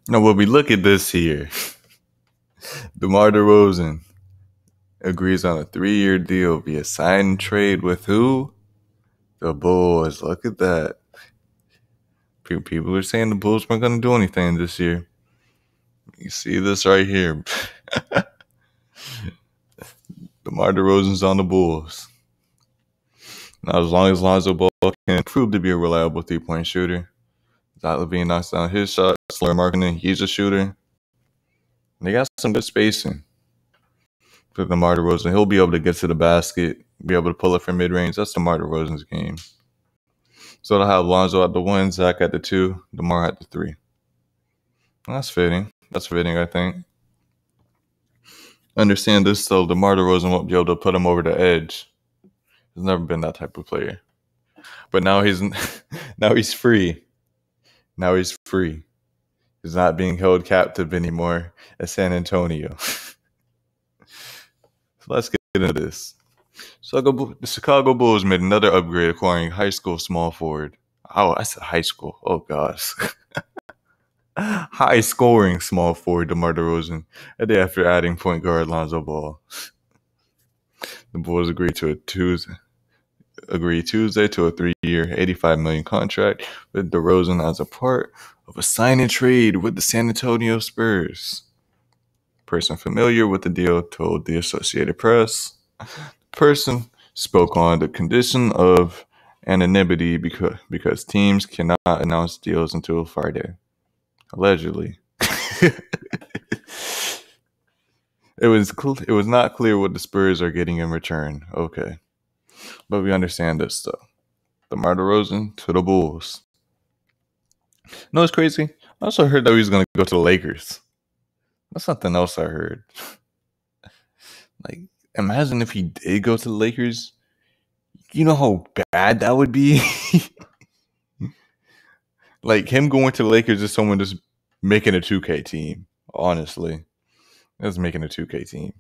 Now, when we look at this here, Demar Derozan agrees on a 3-year deal via sign and trade with who? The Bulls. Look at that. People are saying the Bulls weren't going to do anything this year. You see this right here. DeMar DeRozan's on the Bulls. Now, as long as Lonzo Ball can prove to be a reliable three-point shooter, Lavine knocks down his shots. Larry Markkinen, he's a shooter. They got some good spacing. For DeMar DeRozan, he'll be able to get to the basket, be able to pull it from mid-range. That's DeMar DeRozan's game. So they'll have Lonzo at the 1, Zach at the 2, DeMar at the 3. That's fitting. That's fitting, I think. Understand this, though. DeMar DeRozan won't be able to put him over the edge. He's never been that type of player. But now he's free. Now he's free. He's not being held captive anymore at San Antonio. So let's get into this. The Chicago Bulls made another upgrade, acquiring high school small forward. Oh, I said high school. Oh, gosh. High scoring small forward DeMar DeRozan a day after adding point guard Lonzo Ball. The Bulls agreed Tuesday to a 3-year, $85 million contract with DeRozan as a part of a sign and trade with the San Antonio Spurs. A person familiar with the deal told the Associated Press. The person spoke on the condition of anonymity because teams cannot announce deals until Friday. Allegedly. It was not clear what the Spurs are getting in return. Okay. But we understand this, though. DeMar DeRozan to the Bulls. No, it's crazy. I also heard that he was going to go to the Lakers. That's something else I heard. Like, imagine if he did go to the Lakers. You know how bad that would be? Like, him going to the Lakers is someone just making a 2K team, honestly. That's making a 2K team.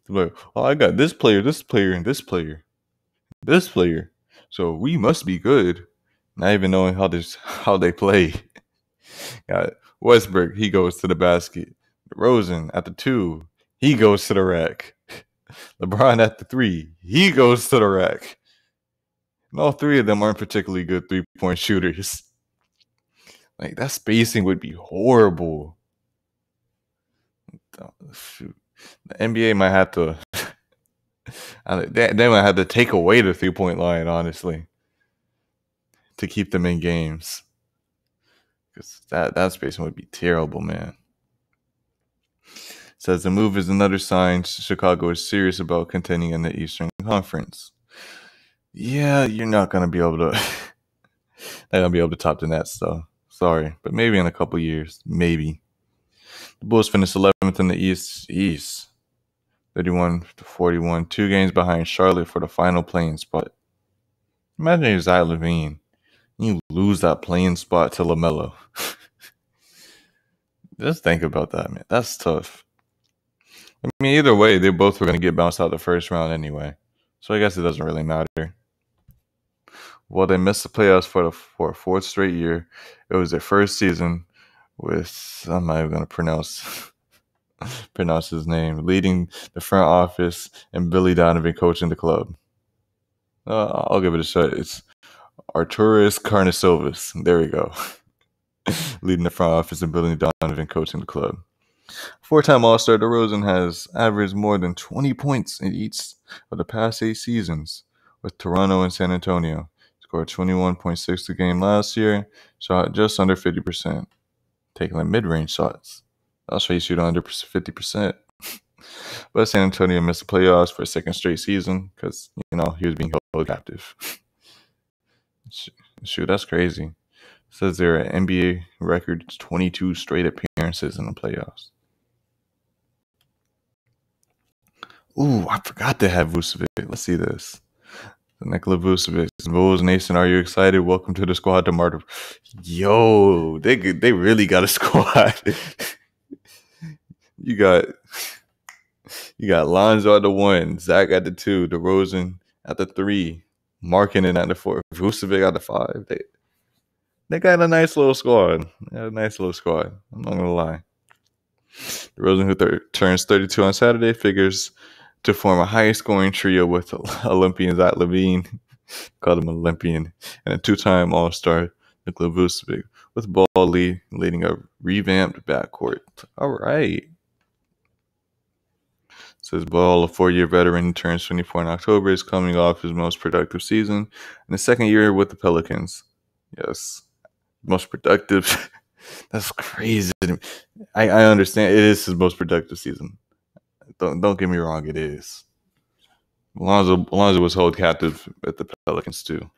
Like, oh, I got this player, and this player. So we must be good. Not even knowing how they play. Got Westbrook, he goes to the basket. DeRozan at the 2, he goes to the rack. LeBron at the 3, he goes to the rack. And all 3 of them aren't particularly good 3-point shooters. Like, that spacing would be horrible. Shoot. The NBA might have to they might have to take away the 3-point line, honestly, to keep them in games. Because that spacing would be terrible, man. Says the move is another sign Chicago is serious about contending in the Eastern Conference. Yeah, you're not gonna be able to top the Nets, though. Sorry, but maybe in a couple years, maybe. The Bulls finished 11th in the East, 31-41, 2 games behind Charlotte for the final playing spot. Imagine you're Zach Lavine, you lose that playing spot to LaMelo. Just think about that, man. That's tough. I mean, either way, they both were going to get bounced out the first round anyway, so I guess it doesn't really matter. Well, they missed the playoffs for a 4th straight year. It was their first season with, I'm not even going to pronounce his name, leading the front office and Billy Donovan coaching the club. I'll give it a shot. It's Arturas Karnisovas. There we go. Leading the front office and Billy Donovan coaching the club. 4-time All-Star, DeRozan has averaged more than 20 points in each of the past 8 seasons with Toronto and San Antonio. Scored 21.6 a game last year, shot just under 50%, taking like mid-range shots. Also, he shot under 50%. But San Antonio missed the playoffs for a 2nd straight season because, he was being held captive. Shoot, that's crazy. It says they're at NBA record 22 straight appearances in the playoffs. Ooh, I forgot to have Vucevic. Let's see this. Nikola Vucevic. Bulls Nation, are you excited? Welcome to the squad, DeMar. Yo, they really got a squad. You got Lonzo at the 1, Zach at the 2, DeRozan at the 3, Markkinen at the 4, Vucevic at the 5. They got a nice little squad. They got a nice little squad. I'm not gonna lie. DeRozan, who turns 32 on Saturday, figures to form a high-scoring trio with Olympians at Lavine, called him Olympian, and a two-time All-Star Nikola Vucevic, with Ball leading a revamped backcourt. All right. Says Ball, a 4-year veteran, turns 24 in October, is coming off his most productive season in the second year with the Pelicans. Yes. Most productive. That's crazy. I understand it is his most productive season. Don't get me wrong, it is. Lonzo was held captive at the Pelicans too.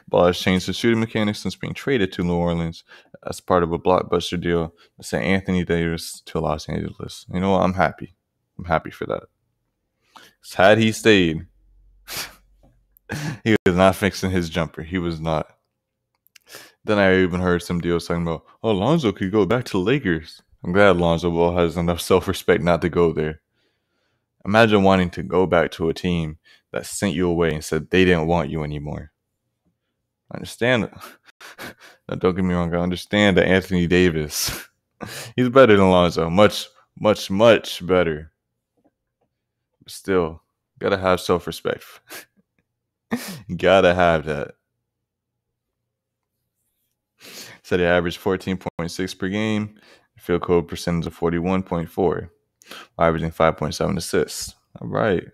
Ball has changed his shooting mechanics since being traded to New Orleans as part of a blockbuster deal that sent Anthony Davis to Los Angeles. You know what? I'm happy. I'm happy for that. Had he stayed, he was not fixing his jumper. He was not. Then I even heard some deals talking about, oh, Lonzo could go back to the Lakers. I'm glad Lonzo Ball has enough self-respect not to go there. Imagine wanting to go back to a team that sent you away and said they didn't want you anymore. I understand. Now, don't get me wrong. I understand that Anthony Davis, he's better than Lonzo. Much, much, much better. But still, gotta have self-respect. Gotta have that. Said he averaged 14.6 per game, field goal percentage of 41.4, averaging 5.7 assists. All right.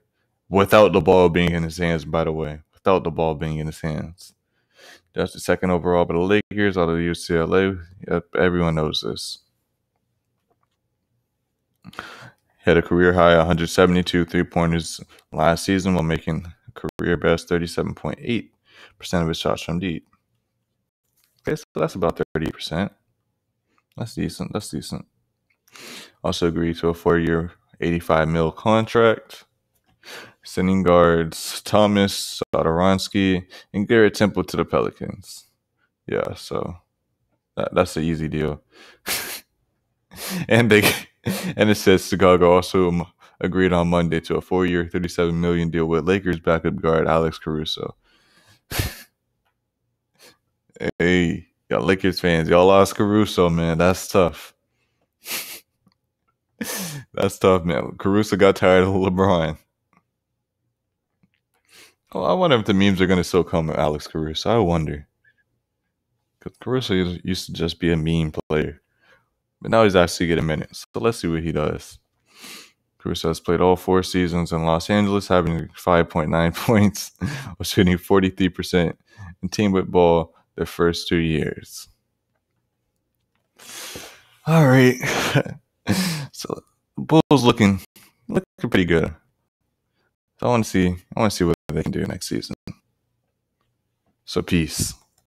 Without the ball being in his hands, by the way. Without the ball being in his hands. That's the second overall by the Lakers, out of the UCLA. Yep, everyone knows this. He had a career high 172 3-pointers last season while making a career best 37.8% of his shots from deep. Okay, so that's about 30%. That's decent. That's decent. Also agreed to a 4-year, $85 million contract. Sending guards Thomas, Satoransky, and Garrett Temple to the Pelicans. Yeah, so that's an easy deal. and it says Chicago also agreed on Monday to a 4-year, $37 million deal with Lakers backup guard Alex Caruso. Hey, y'all Lakers fans, y'all lost Caruso, man. That's tough. That's tough, man. Caruso got tired of LeBron. Oh, I wonder if the memes are going to still come with Alex Caruso. I wonder. Because Caruso used to just be a meme player. But now he's actually getting minutes. So let's see what he does. Caruso has played all 4 seasons in Los Angeles, having 5.9 points, while shooting 43%, and team with Ball their first 2 years. All right. So the Bulls looking pretty good. So I want to see what they can do next season. So peace.